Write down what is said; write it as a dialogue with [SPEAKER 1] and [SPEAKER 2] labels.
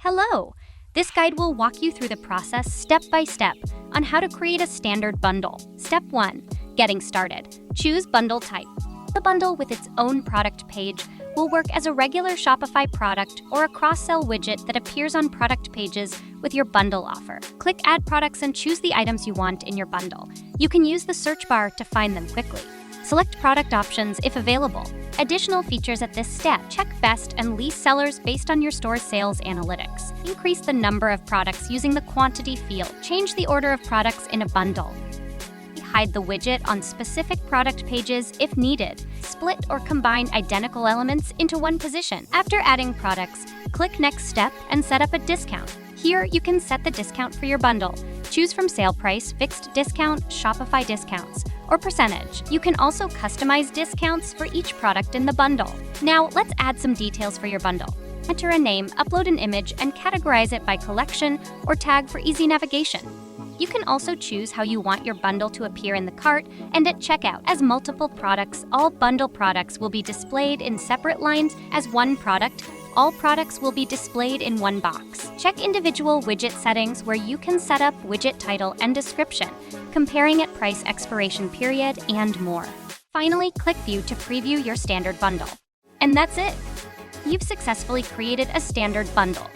[SPEAKER 1] Hello! This guide will walk you through the process step by step on how to create a standard bundle. Step 1. Getting started. Choose bundle type. The bundle with its own product page will work as a regular Shopify product or a cross-sell widget that appears on product pages with your bundle offer. Click Add Products and choose the items you want in your bundle. You can use the search bar to find them quickly. Select product options if available. Additional features at this step: check best and least sellers based on your store's sales analytics. Increase the number of products using the quantity field. Change the order of products in a bundle. Hide the widget on specific product pages if needed. Split or combine identical elements into one position. After adding products, click Next Step and set up a discount. Here, you can set the discount for your bundle. Choose from sale price, fixed discount, Shopify discounts, or percentage. You can also customize discounts for each product in the bundle. Now, let's add some details for your bundle. Enter a name, upload an image, and categorize it by collection or tag for easy navigation. You can also choose how you want your bundle to appear in the cart and at checkout. As multiple products, all bundle products will be displayed in separate lines. As one product, all products will be displayed in one box. Check individual widget settings where you can set up widget title and description, comparing it price, expiration period, and more. Finally, click View to preview your standard bundle. And that's it! You've successfully created a standard bundle.